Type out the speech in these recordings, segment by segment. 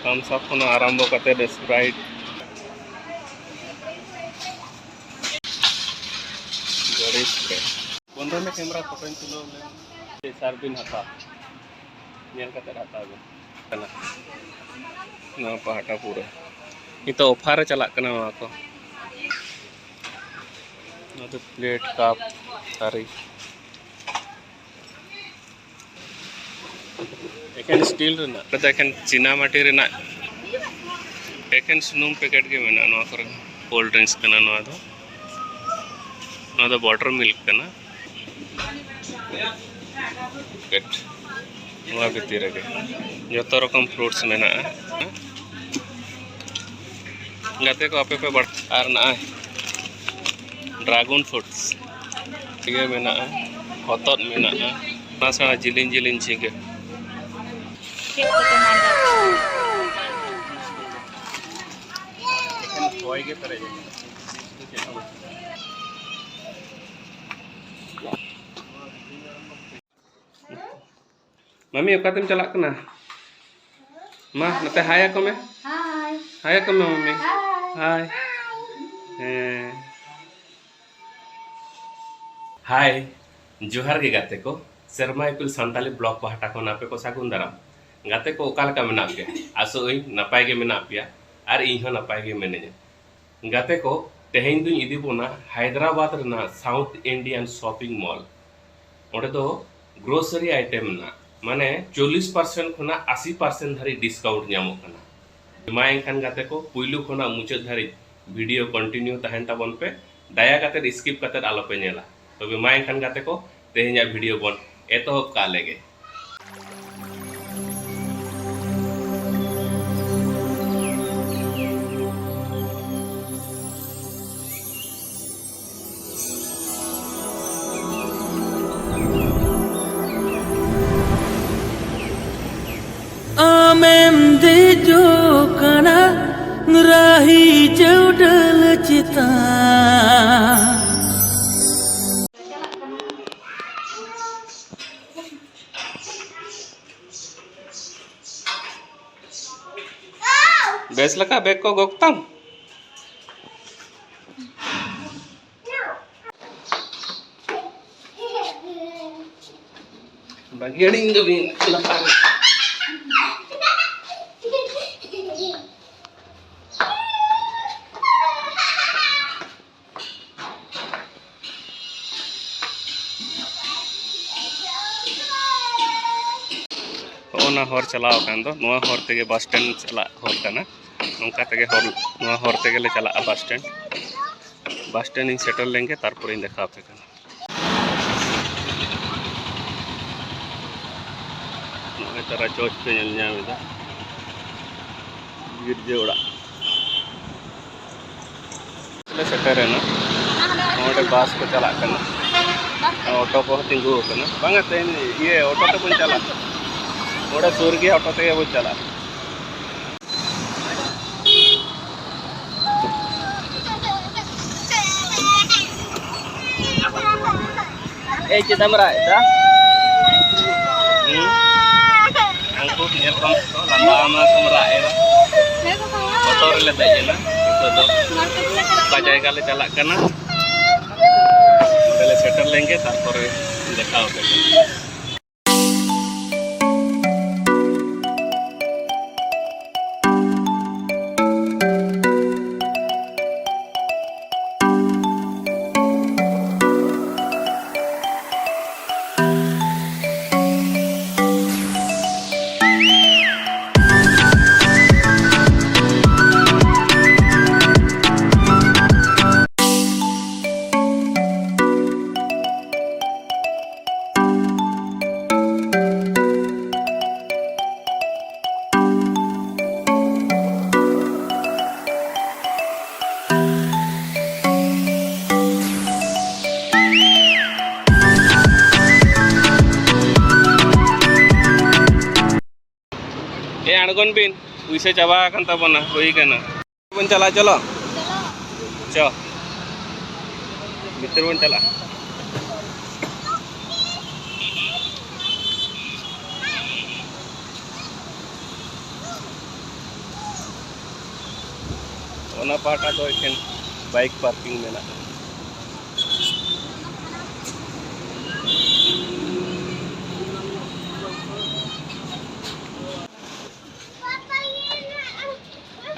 Thums up खन आरम्भ करते स्प्राइट गाड़ी स्प्रे बंद में कैमरा फोटो तुलो ले सार्बिन हता नेल कते हता कना ना पहाटा पूरा इतो ऑफर चला कना वा को ना तो प्लेट कप थारी एकेन स्टील रेना कते एकेन चीना माटी रेना एकेन सुनुम पैकेट के मेना नवा कर कोल्ड ड्रिंक्स कना नवा दो वाटर मिल्क कना पैकेट नवा भीतर के जो रकम फ्रूट्स मेना गाते को आपे पे बढ़ आर ना ड्रैगन फ्रूट्स ये मेना हतत मेना ना सारा जिलिन जिलिन छिके होय के परे मम्मी ओका तुम चला कना मा नते हाय को में हाय को में मम्मी हाय हाय जोहार के गाते को शर्मा इपिल संताली ब्लॉक पहाटा को नापे को सागुन दाराम गाते को ओकाल का मेना पे आसो नपाय के मेना पिया और इन नपाय के मेने गाते को तेहेन दुन इदी बोना हैदराबाद रना साउथ इंडियन शॉपिंग मॉल ओडे दो ग्रोसरी आइटम ना माने 40% खुना 80% धारी डिस्काउंट ᱧᱟᱢᱚᱜ ᱠᱟᱱᱟ मा एनखान गाते को पुइलु खुना मुचाद धारी वीडियो कंटिन्यू तहन ताबन पे दाया गाते स्किप काते आलो पे नेला तबे मा एनखान गाते को तेहे냐 वीडियो बन एतोहब का लेगे Amem de jokana ngerahi jodel cita base लका बैग को गोक्तम bagian ini bin lepas ओना हर चलाव कान दो नवा हर तेगे बस स्टैंड चला हर काना नोंका तेगे हर नवा हर तेगे ले चला बस स्टैंड इन सेटल लेंगे तारपर इन देखा पे काना नवे तारा चौच पे ñel ñaamida गिरजे ओड़ा ले सेटरेना ओडे बस को चला काना ऑटो को तिंगु काना बांगा तेन ये ऑटो तो बन चला ओडे सूर के ऑटो ते वो चला ए चिदमरा दा angku nyel kom to lamba ama semra era motor le dajena itu do bajai kali chalak kana pele setter लेंगे तारपर देखाओ पे अड़गन बिन उसे चाबा तबना बन चला चलो चो भीतर बन चला Ona pahata do eken bike parking mena.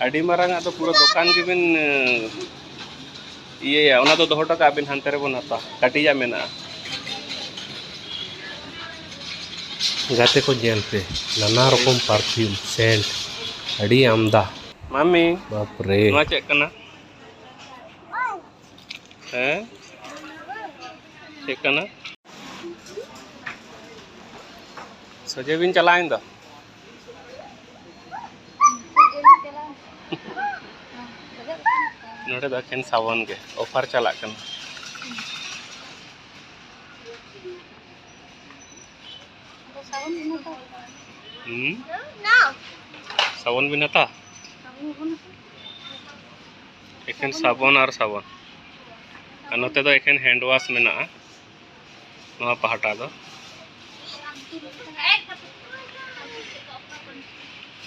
Adi marang atau pura dokan gibin iya ya, ona do dohota ka abin hantere bon hata. Katiya mena. Gate ko jel pe nana rokom perfume scent adi amda. Mami, bapre. Nua cek kana? Cek kana? Soje bin chalain do. नोड़े दो एखेन सावन के offer चला कन सावन भी नता एखेन साबन और सावन नोते दो एखेन hand wash मेना नोआ पहाटा दो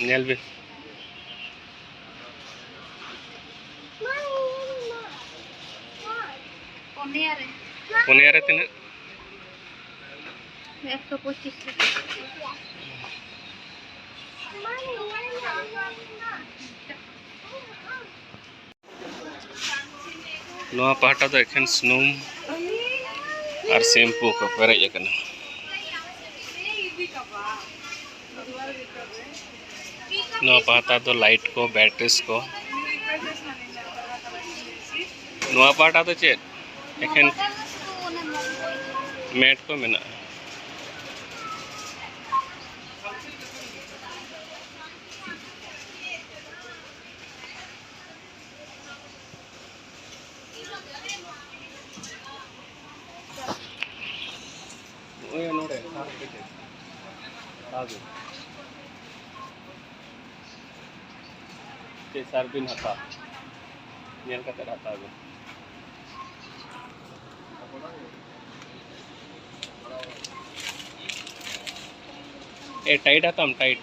नेल भी पुनिया रे तिना 125 नोआ पहाटा दो एखेन स्नूम और शैम्पू को पेरेज कना नोआ पहाटा दो लाइट को बैटरीज को नोआ पहाटा दो चेत एखेन मैट को मेना ओए नोड़े हार के आगे ते सरबिन हता नेल कते हता आगे ए टाइट आतम टाइट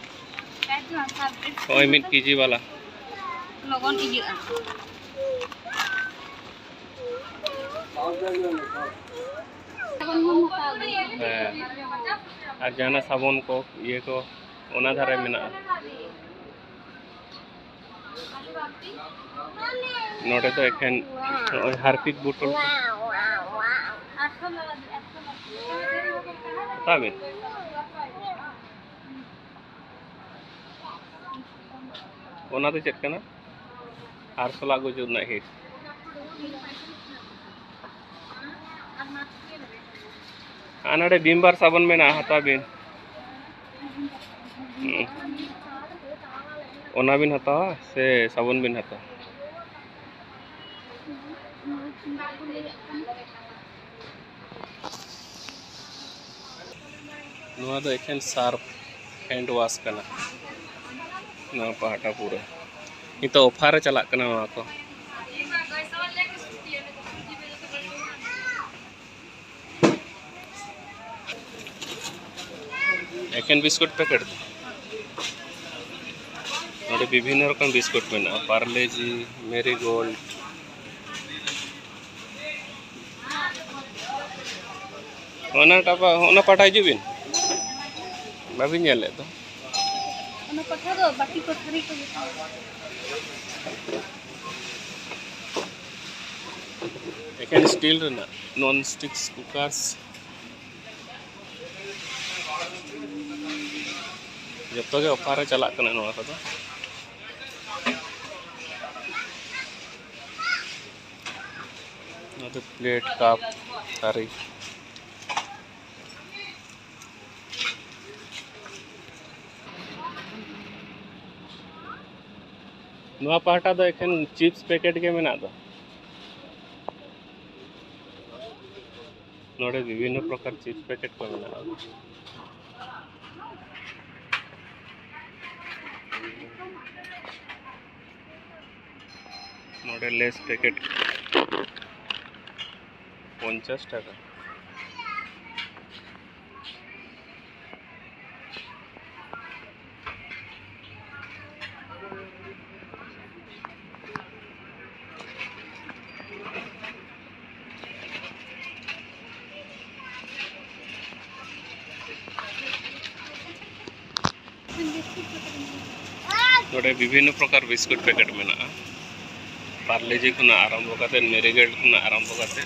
ओए मिट केजी वाला लगन इया और जाना साबुन को ये को ओना धारे मेना नोटे तो एखेन हार्पिक बोतल ताबे ओना तो चेक कना आर सला गो जुना हे आनाडे बिम्बार साबुन में ना हता बिन ओना बिन हता से साबुन बिन हता नोआ दो एखेन सार्फ हैंड वॉश कना नोआ पहाटा पूरा इतो ऑफर चला कना नोआ को एखेन बिस्कुट पैकेट नोडे विभिन्न रकम बिस्कुट मेना पार्ले जी मेरी गोल्ड ओना टापा ओना पठाई जुबिन बाबिन नेले तो ओना पठा दो बाकी कोठरी को एखेन स्टील रेना नॉन स्टिक कुकर्स जब के ऑफर चला कना नोआ को तो प्लेट कप थारी नोआ पहाटा दो एखेन चिप्स पैकेट के मेना दो नोडे विभिन्न प्रकार चिप्स पैकेट को मेना नोडे लेस पैकेट 50 টাকা नोडे विभिन्न प्रकार बिस्कुट पैकेट मेना पार्लेजी खुना आरंभ करते मेरीगोल्ड खुना आरंभ करते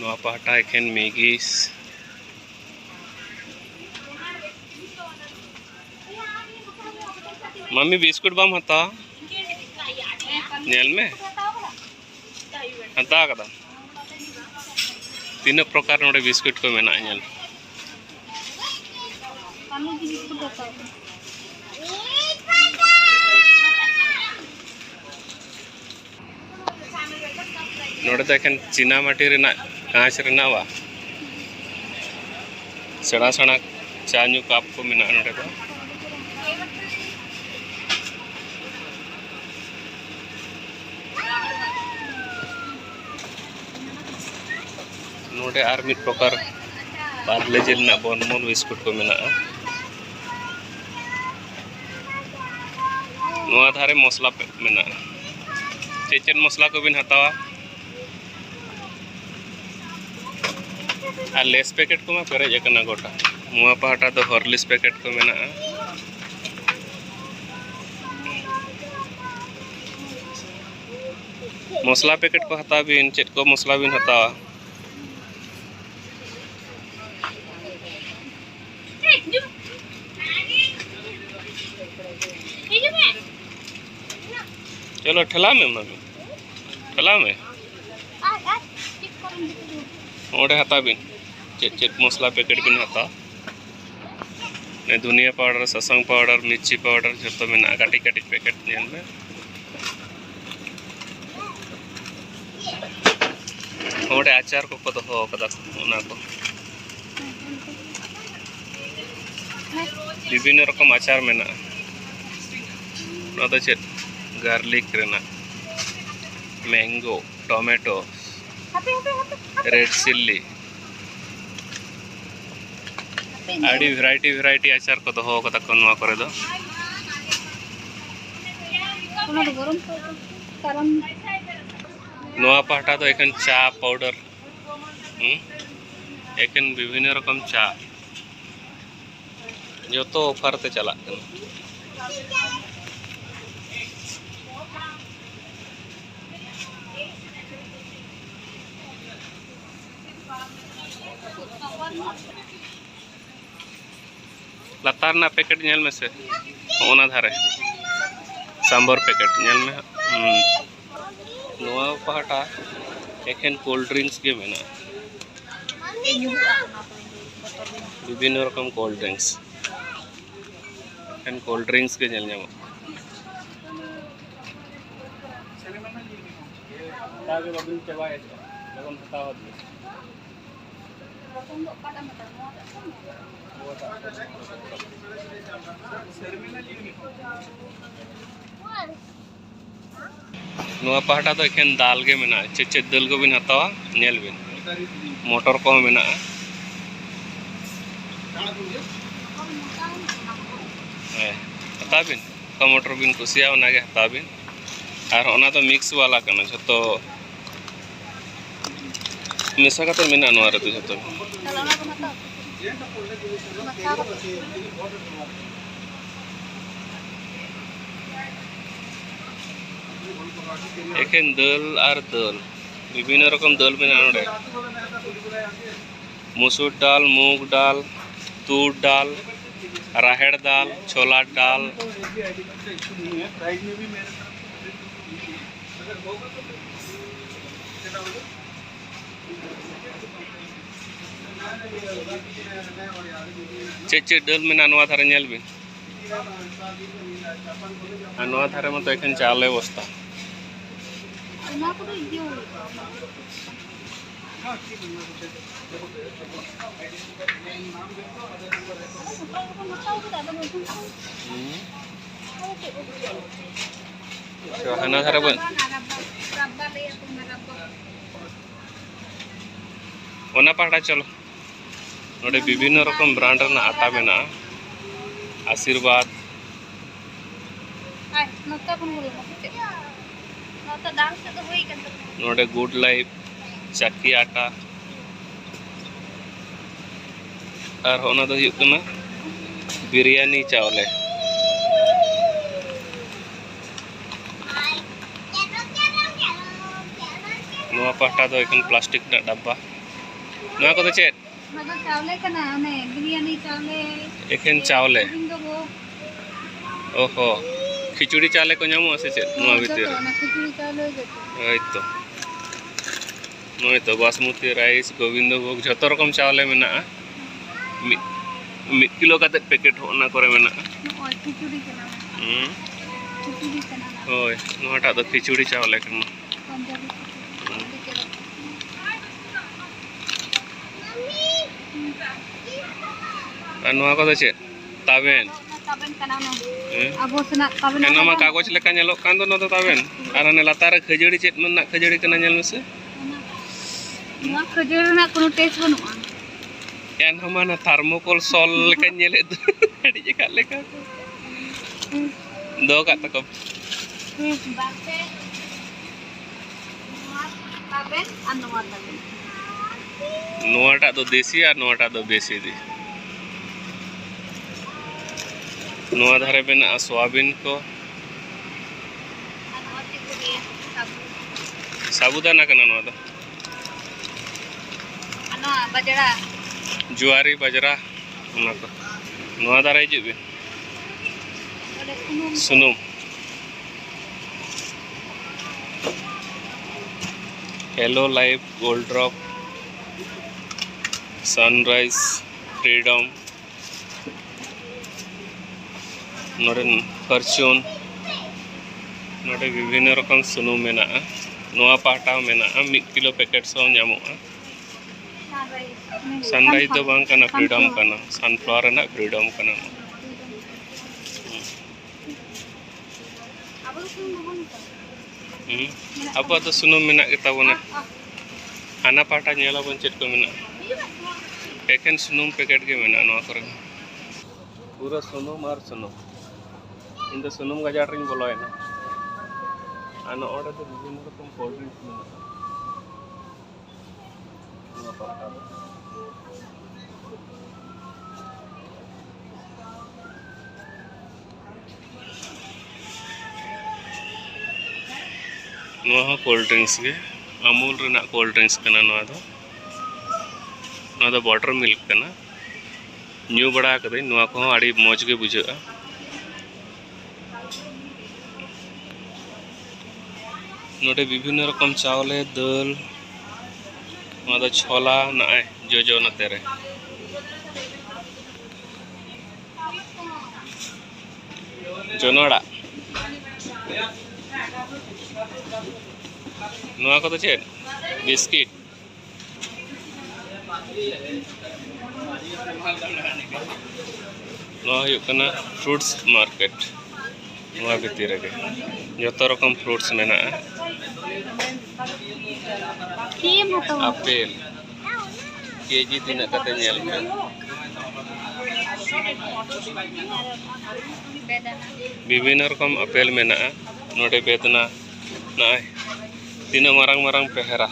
नोआ पहाटा एखेन मैगीस मम्मी बिस्कुट बाम हता नेल में हता कदा तीन प्रकार नोडे बिस्कुट को मेना नेल नोडे तो एखेन चीना माटी रेना कांच रेना वा सेड़ा सेड़ा चा न्यू कप को मेना नोडे तो नोडे आर मिट प्रकार पार्लेजी रेना बनमोल बिस्कुट को मेना नोआ धारे मसला मेना चेचन मसला को बिन हतावा और लेस पैकेट को पेरेज अकना गोटा मुआ पहाटा तो हॉर्लिक्स पैकेट को मेना मसला पैकेट को हता बिन चेट को मसला बिन हतावा चलो ठेला में मम्मी ठेला में ओडे हता बिन चेट चेट मसला पैकेट बिन हता ने धनिया पाउडर ससंग पाउडर मिर्ची पाउडर जो मेना काटी काटी पैकेट नेल में ओडे आचार को दोहो कदा ओना को विभिन्न रकम आचार मेना ना चेट गार्लिक रेना मैंगो टोमेटो रेड चिल्ली आड़ी वेराइटी आचार को दोहो कदा को नवा करे दो नवा पहाटा तो एखन चा पाउडर एखन विभिन्न रकम चा जो तो ऑफर ते चला लतार ना पैकेट नेल में से ओना धारे सांबर पैकेट नेल में नोआ पहाटा एखेन कोल्ड ड्रिंक्स के मेना विभिन्न रकम कोल्ड ड्रिंक्स एखेन कोल्ड ड्रिंक्स के नेल ᱧᱟᱢᱚᱜ तागे बाबू चबाय लगन हताव नोआ पहाटा तो एखेन दाल के मेना चेचे दाल को बिन हतावा नेल बिन मोटर को मेना हता बिन का मोटर बिन कुसिया ओना के हता बिन और ओना तो मिक्स वाला कना जतो मिसा का तो मेना नोआ रे तो जतो एखेन दाल और दाल विभिन्न रकम दाल मेना नोडे मसूर दाल मूंग दाल तूर दाल राहेड़ दाल छोला दाल चेचे दाल मेना नोआ धारे नेल बिन आ नोआ धारे मत एखेन चाले बस्ता हाना धारे बन ओना पहाटा चलो नोडे विभिन्न रकम ब्रांड ना आटा मेना आशीर्वाद नोडे गुड लाइफ चाकी आटा और होना दो हुयुग कना बिरयानी चावले नोआ पाटा दो एखन प्लास्टिक ना डब्बा नोआ को दो चेत मतलब चावले कना ने बिरयानी चावले एखन चावले गोविंद भोग ओहो खिचुड़ी चावले को नामो से चेत नोआ भीतर ना खिचड़ी चावले जतो नोय तो बासमती राइस गोविंद भोग जतो रकम चावले मेना मिड किलो काते पैकेट होना करे मेना और खिचड़ी कना खिचड़ी कना होय नोटा दो खिचुड़ी चावले कना पंजाबी और नोआ को दो चेत ताबेन ताबेन कना नो अबो सना ताबेन एना मा कागज लेका नेलो कान दो न दो ताबेन आर ने लातार खजड़ी चेत मेना खजड़ी कना नेल मेसे ना खजड़ी ना कोनो टेस्ट बनुआ एन हमाना थर्मोकोल सॉल लेका नेले दो अड़ी जे का लेका दो का तको बाते ताबेन अनुवा ताबेन नोटा दो देसी और नोटा दो बेसी दी नोआ धारे बेना सोयाबीन को साबुदाना कना नोआ दो अना बजड़ा जुआरी बाजरा उना को नोआ धारे हिजुबे सुनुम hello life gold drop sunrise freedom नोडे फॉर्च्यून नोडे विभिन्न रकम सुनुम मेना नोआ पाटा मेना 1 किलो पैकेट सौ ᱧᱟᱢᱚᱜᱼᱟ सनराइज दो बांग कना फ्रीडम कना सनफ्लावर ना फ्रीडम कना अब तो सुनुम मेना के ताबोना हाना पाटा नेला बन चेत को मेना एकेन सुनुम पैकेट के मेना नोआ करे पूरा सुनुम और सुनुम इन दो सुनुम गजार रिंग बोलोयना आना ऑर्डर तो विभिन्न रकम कोल्ड ड्रिंक्स मेना नोआ पाटा नोआ कोल्ड ड्रिंक्स के अमूल रेना कोल्ड ड्रिंक्स कना नोआ दो बटर मिल्क कना न्यू बड़ा कदे नोआ को आड़ी मौज के बुझा नोडे विभिन्न रकम चावले दाल नोआ दो छोला नाय जो नते रे जोनोड़ा नोआ को तो चेत बिस्किट नोआ हुयुग कना फ्रूट्स मार्केट नोआ भीतर रे जतो रकम फ्रूट्स मेना आपेल केजी तीना कते नेल पे विभिन्न रकम आपेल मेना नोडे बेदना नाय तीना मारंग मारंग पेहरा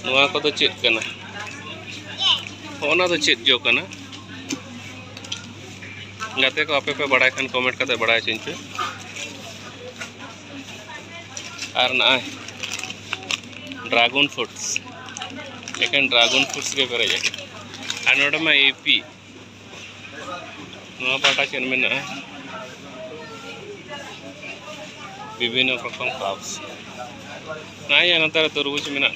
नोआ को तो चेत कना होना तो चेत जो कना गाते को आपे पे बड़ा खान कमेंट करते बड़ा चिन पे और ना ड्रैगन फ्रूट्स लेकिन ड्रैगन फ्रूट्स के पेरे जाके और नोडे में एपी नोआ पाटा चेन में ना विभिन्न रकम क्राफ्ट्स ना ये नंतर तरबूज में ना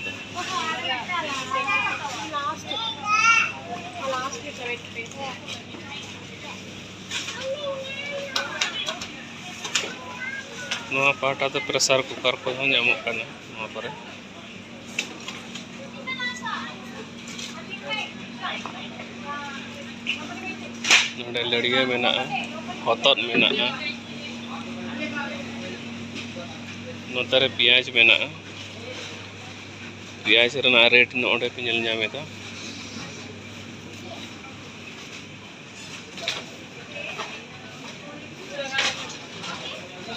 नोआ पाटा तो प्रेशर कुकर को ᱧᱟᱢᱚᱜ ᱠᱟᱱᱟ नोआ पर नोडे लड़िया मेना हतत मेना नोतरे पियाज मेना पियाज रेना रेट नोडे पे नेल ᱧᱟᱢᱮᱫᱟ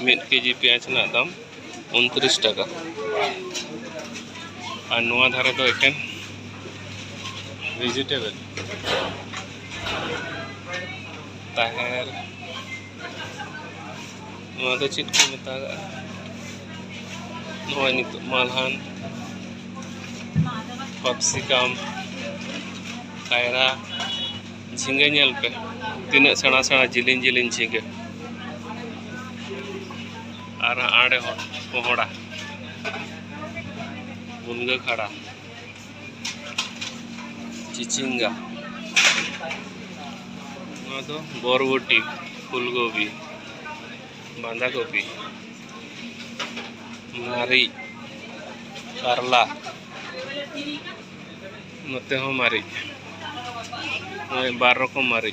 1 केजी प्याज ना दाम 29 टाका और नोआ धारे तो एकेन वेजिटेबल ताहेर नोआ तो चीज को मेतागा नोआ नित मालहान कैप्सिकम कायरा झींगे नेल पे तीना सेना सेना जिलिन जिलिन झींगे और आड़े कोहड़ा मुनगा खड़ा चिचिंगा तो बरबटी फूलगोभी बांधा गोभी मारी करला नते हो मारी बार रकम मारी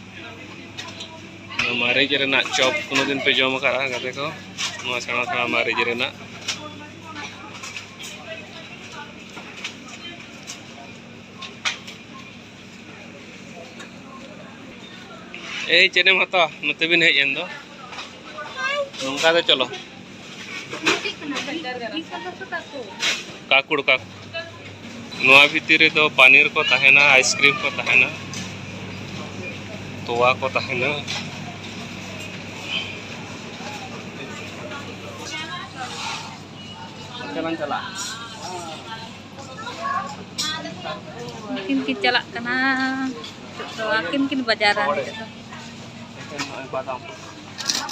मारी जरेना चॉप कोनो दिन पे जम करा गाते को सेना सेना मारी जरेना ए चेनेम हता नते बिन हेज एन दो नंका दे चलो काकुड़ का नोआ भीतर रे दो पनीर को तहना आइसक्रीम को तहना तोवा को तहना चलन चला किन चला कना तो किन बाजार बादाम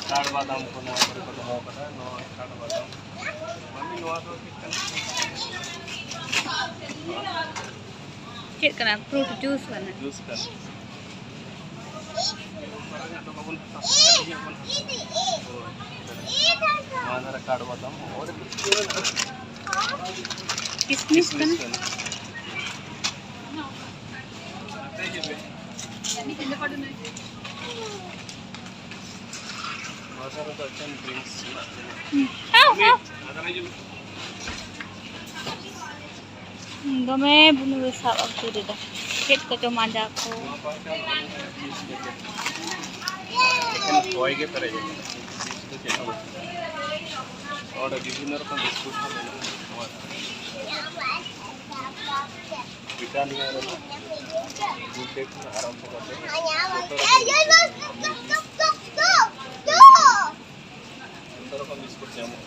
काड़ बादाम को ना पर को हो कदा नो काड़ बादाम मम्मी नोआ तो चेक कना फ्रूट जूस बना जूस कर तो कबुन मानर काड़ बादाम और किसमिस कना दमे बुनु साब अक्तु देदा चेक को जो मांजा को टॉय के तरह और विभिन्न रकम बिस्कुट ब्रिटानिया दूध देखना आराम से करते रकम बिस्कुट जामो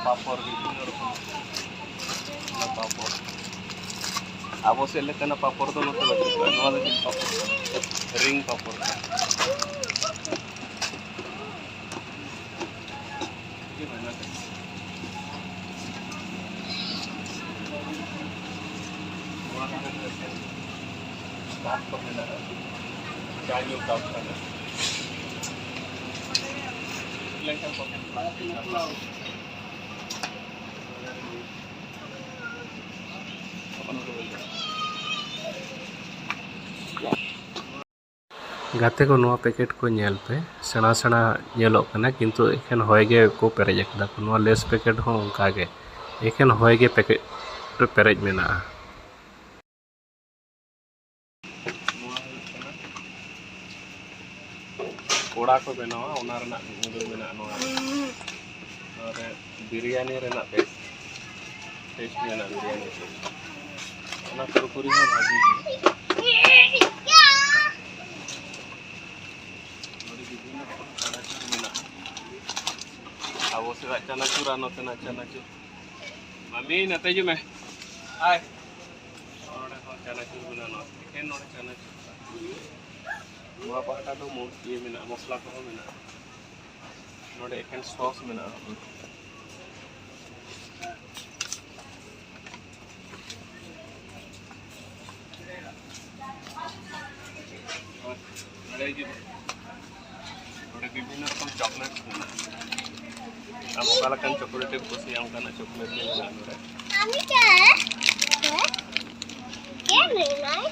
पापड़ पापड़ अब से लेकिन पापड़ तो नते रिंग पापड़ गाते को नोआ पैकेट को नेल पे सेना सेना नेलोक कना किंतु एखन होय गे को पेरेज एकदा को नोआ लेस पैकेट हो उनका गे एखन होय गे पैकेट पे पेरेज मेना कोड़ा को बनावा ओना रना मुदुर मेना नोआ और बिरयानी रना टेस्ट मेना बिरयानी ओना कुरकुरी हो भाजी अब से चनाचूर आनो तेना चनाचूर मम्मी नते जो मैं आय नोडे हो चनाचूर बनानो एकेन नोडे चनाचूर नोआ पाटा दो ये मेना मसला को मेना नोडे एकेन सॉस मेना विभिन्न रकम चॉकलेट चॉकलेट कुछ चॉकलेट क्या है? क्या लेना है?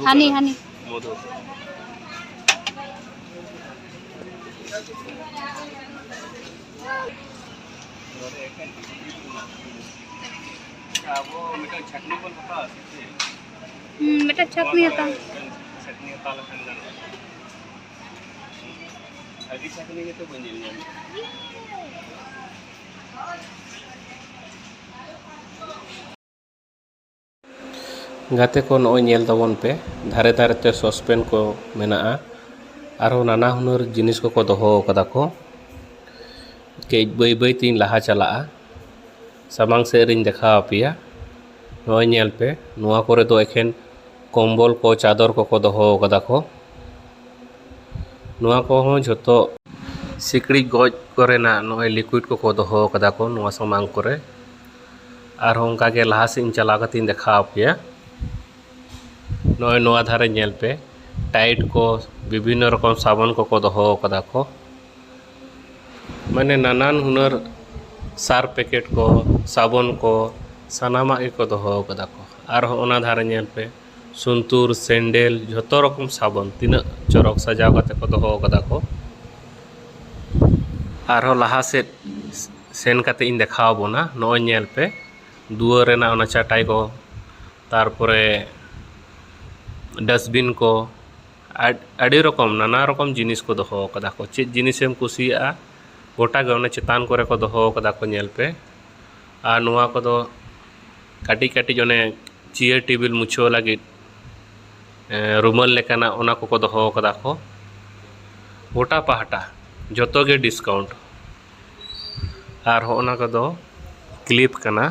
हनी हनी मधु छटनी को बेटा चटनी आता छटनी अभी छटनी तो बन गाते को नॉय नेल तबन पे धारे धारे ते ससपेन को मेना आरो नाना हुनर जिनिस को दोहो कदा को के बै बै तीन लहा चला सामांग से रिन देखा पिया नॉय नेल पे नुआ करे दो एखेन कम्बल को चादर को दोहो कदा को नुआ को हो जतो सिकड़ी गज करेना नॉय लिक्विड को दोहो कदा को नुआ सामांग करे आरो उनका के लहा से चला कतिन देखा पिया नॉय नोआ धारे नेल पे टाइट को विभिन्न रकम साबन को दोहो कदा को माने नानान हुनर सार पैकेट को साबन को सानामा को दोहो कदा को और ओना धारे नेल पे सुंतूर सैंडल जतो रकम साबन तीना चरक सजाव कते को दोहो कदा को और लहा से सेन कते इन देखाव बोना नॉय नेल पे दुआर रेना ओना चाटाई को तारपरे डस्टबिन को आड़ी रकम नाना रकम जिनिस को दोहो कदा को चेक जिनिसम कुसिया गोटा गने चेतान करे को दोहो कदा को नेल पे आ नुआ को दो काटी काटी जने चेयर टेबिल मुछो लगी रुमाल लेकाना ओना को दोहो कदा को गोटा पहाटा जतो गे डिस्काउंट और ओना को दो क्लिप कना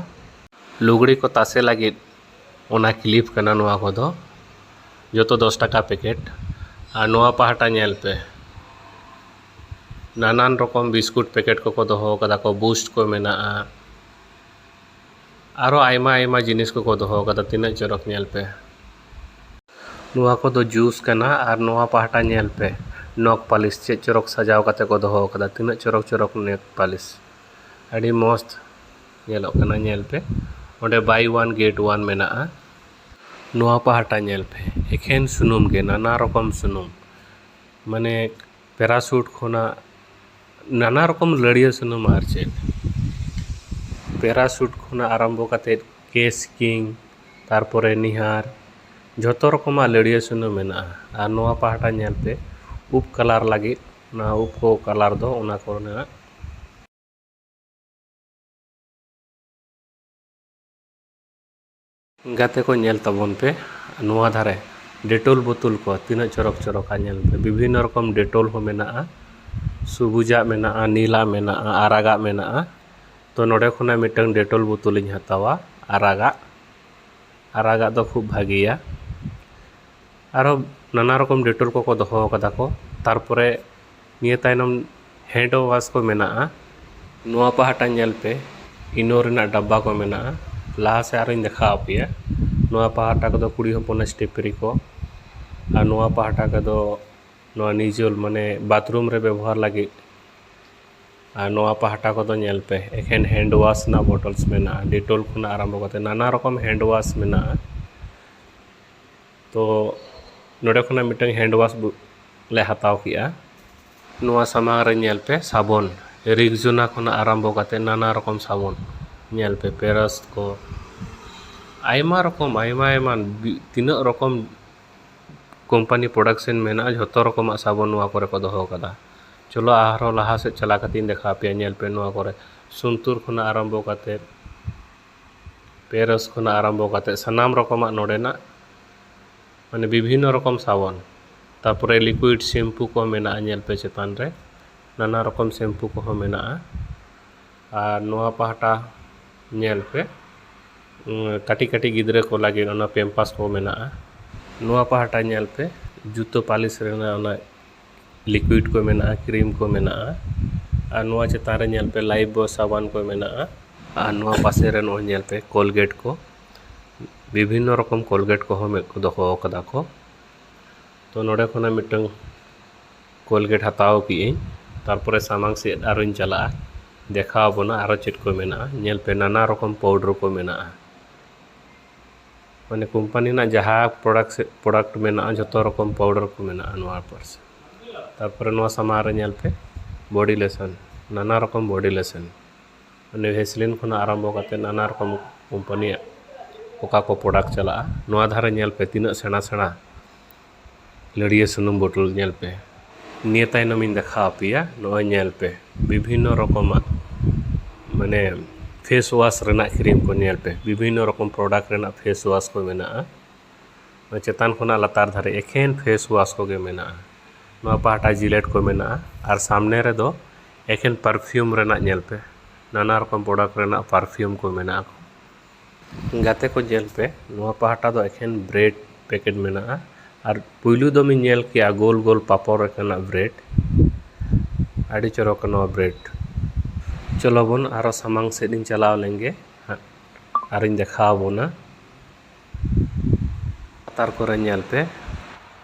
लुगड़ी को तासे लगी ओना क्लिप कना नुआ को दो जो तो 10 टाका पैकेट और नोआ पहाटा नेल पे नानान रकम बिस्कुट पैकेट को दोहो कदा को बूस्ट को मेना आरो आयमा आयमा जिनिस को दोहो कदा तीना चरक नेल पे नोआ को दो जूस कना और नोआ पहाटा नेल पे नक पालिश चेक चरक सजाव कते को दोहो कदा तीना चरक चरक नेक पालिश अड़ी मस्त नेलो कना नेल पे ओंडे बाय 1 गेट 1 मेना नोआ पहाटा नेल पे एखेन सुनुम के नाना रकम सुनुम माने पैराशूट खोना नाना रकम लड़िया सुनुम आर चेक पैराशूट खोना आरम्भ करते केस किंग तारपरे निहार जतो रकम लड़िया सुनुम मेना और नोआ पहाटा नेल पे उप कलर लगी ना उप को कलर दो ओना कोना गाते को नेल तबन पे नुआ धारे डेटोल बोतल को तीना चरक चरक नेल पे विभिन्न रकम डेटोल हो मेना सुबुजा मेना नीला मेना आरागा मेना तो नोडे खुना मिटंग डेटोल बोतल इन हतावा आरागा दो खूब भागिया आरो नाना रकम डेटोल को दोहो कदा को तारपरे निये तायनम हैंड वाश को मेना नुआ पहाटा नेल पे इनो रेना डब्बा को मेना लाहा से आरो देखा पिया नोआ पहाटा को कुड़ी हपन स्टेपरी को और नोआ पहाटा को नोआ निजल माने बाथरूम रे व्यवहार लगी और नोआ पहाटा को नेल पे एखेन हैंड वाश ना बोटल्स मेना डेटोल खुना आरम्भ करते नाना रकम हैंड वाश मेना तो नोडे खुना मिटंग हैंड वाश ले हताव किया नोआ सामांग रे नेल पे साबन रिक्सोना खुना आरम्भ करते नाना रकम साबन नेल पे पेरस को आयमा रकम आयमा तीना रकम कंपनी प्रोडक्शन मेना जतो रकम साबन नुआ करे को दोहो कदा चलो आरो लहा से चला कतिन देखा पे नेल पे नुआ करे सुंतूर खुना आरम्भ करते पेरस खुना आरम्भ करते सनाम रकम नोडेना माने विभिन्न रकम साबन तारपरे लिक्विड शैम्पू को मेना नेल पे चेतान रे नाना रकम शैम्पू को मेना और नुआ पहाटा नेल पे काटी काटी गिद्रे को लगे ओना पेम्पास को मेना नुआ पहाटा नेल पे जूतो पालिश रेना ओना लिक्विड को मेना क्रीम को मेना और नुआ चेतान रे नेल पे लाइफ बॉय साबान को मेना और नुआ पासे रे नो नेल पे कोलगेट को विभिन्न रकम कोलगेट को दहो कदा को। तो नोडे खोना मिटंग कोलगेट हताव की तारपरे सामांग से आरों चला देखा बना आरो चेट को मेना नेल पे नाना रकम पाउडर को मेना माने कंपनी ना जहाँ प्रोडक्ट मेना जो रकम पाउडर को मेना नोआ पर तारपरे नोआ सामान नेल पे बॉडी लोशन नाना रकम बॉडी लोशन माने वेसलिन खुना आरंभ करते नाना रकम कंपनी ओका को प्रोडक्ट चला नोआ धारे नेल पे तीना सेना सेना लड़िए सुनुम बोतल नेल पे निये तायनम इन देखा पिया नोय नेल पे विभिन्न रकम माने फेस वाश रेना क्रीम को नेल पे विभिन्न रकम प्रोडक्ट रेना फेस वाश को मेना चेतान खुना लतार धारे एखेन फेस वाश को गे मेना नोआ पाटा जिलेट को मेना और सामने रे दो एखेन परफ्यूम रेना नेल पे नाना रकम प्रोडक्ट रेना परफ्यूम को मेना गाते को जेल पे नोआ पाटा दो एखेन ब्रेड पैकेट मेना और पुलू दो मिन नेल किया गोल गोल पापड़ रखना ब्रेड आड़ी चरक नोआ ब्रेड। चलो बन आरो सामांग से दिन चलाव लेंगे और इन देखा बोना तार को नेल पे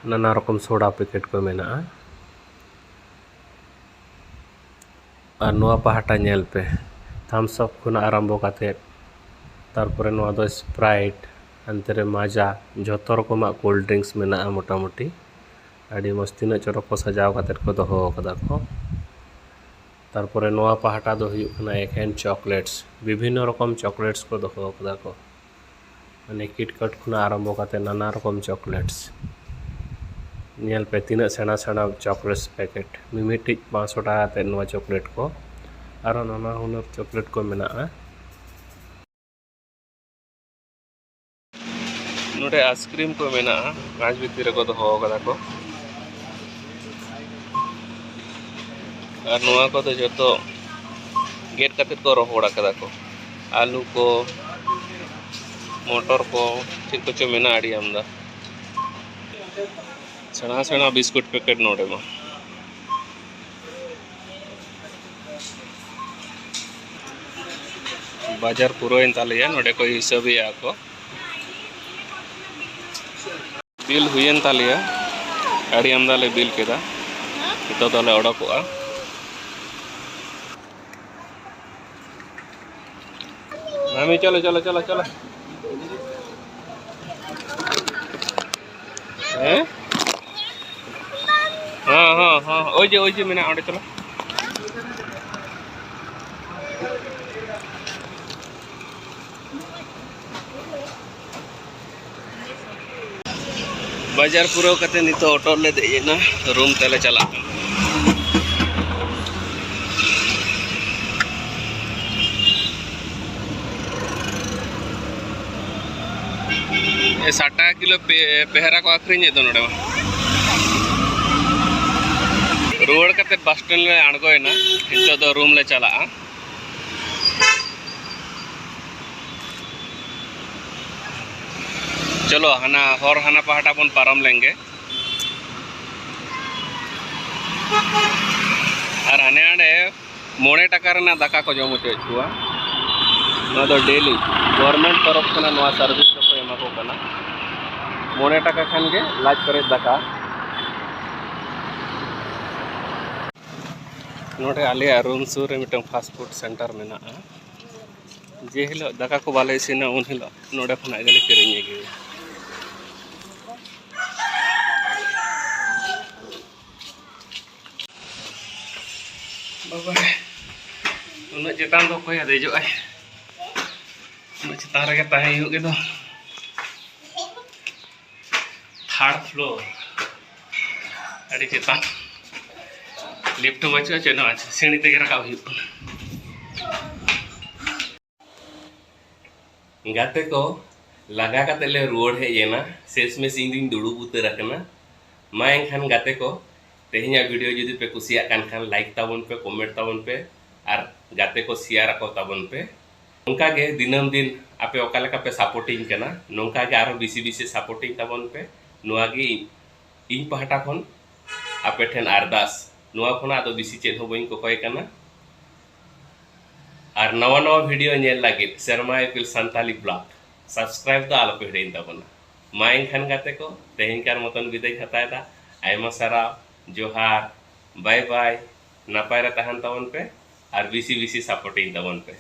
नाना रकम सोडा पैकेट को मेना और नोआ पहाटा नेल पे थम्स अप खुना आरंभ करते तारपरे नोआ दो स्प्राइट अंतरे माजा जो रकम कोल्ड ड्रिंक्स मेना मोटामुटी आड़ी मज तीना चरक को सजाव करते को दहो कदा को। तारपरे नोआ पहाटा दो हुयुकना एखेन चॉकलेट्स विभिन्न रकम चॉकलेट्स को दहो कदा को माने किटकट खुना आरंभ करते नाना रकम चॉकलेट्स नेल पे तीना सेना सेना चॉकलेट्स पैकेट मिमिटी 500 टाका ते नोआ चॉकलेट को और नाना हुनर चॉकलेट को मेना नोडे आइसक्रीम को मेना कांच भीतर को दहो कदा को और नोआ को तो जो गेट कते को रोहड़ा कदा को आलू को मोटर को ठीक कुछ मेना आड़ी आमदा सेना सेना बिस्कुट पैकेट नोडे मा बाजार पूरा इन तालिया नोडे को हिसाब ही आको बिल हुयन तालिया आड़ी आमदा ले बिल केदा इतो तले ओडकोआ मामी चलो चलो चलो चलो हाँ हाँ हाँ ओजे मैंने आड़े चलो बाजार पूरा करते नहीं तो ऑटो ले दे ना रूम तेले चला ये 60 किलो पेहरा को आखरी दो नोड़े रुआड़ करते बस स्टैंड ले आड़गोना हितो दो रूम ले चला चलो हाना हर हाना पहाटा बन पारम लेंगे और हाने आड़े 9 टाका रेना दाका को जम चुआ ना तो डेली गवर्नमेंट तरफ से ना सर्विस को एमा को कना 9 टाका खान के लाज करे दाका नोटे आले रूम सूर रे मिटम फास्ट फूड सेंटर मेना जे हिलो दाका को बाले इसिना उन हिलो नोडे खना गले किरिंग गे बाबा उन चेतान दो कोई देजो आय उन चेतान रे ताहे हुयो गे दो 3rd फ्लोर अड़ी चेतान लिफ्ट मचो चेनो आज सीढ़ी ते रखा हुयो गाते को लगा का तेले रोड है ये ना शेष में सिंह दुड़ूब उतर रखना मा एनखान गाते को तेहिया वीडियो जुदी पे कुसिया कान खान लाइक ताबन पे कमेंट ताबन पे और गाते को शेयर को ताबन पे उनका गे दिनम दिन आपे ओकालेका पे सपोर्टिंग करना नोंका गे आरो बिसी बिसी सपोर्टिंग ताबन पे नुआ गे इन पहाटा खन आपे ठेन अरदास नुआ खना तो बिसी चेद हो बइन को कय करना और नवा नवा वीडियो नेल लागित शर्मा एपिल संताली ब्लॉग सब्सक्राइब तो आलो पे हिड़ीन तबना मा एनखान गाते को तेहेंकार मतन विदाय हतायदा आयमा सारा जोहार बाय बाय नापाय रे तहन तबन पे और बीसी बीसी सपोर्टिंग तबन पे।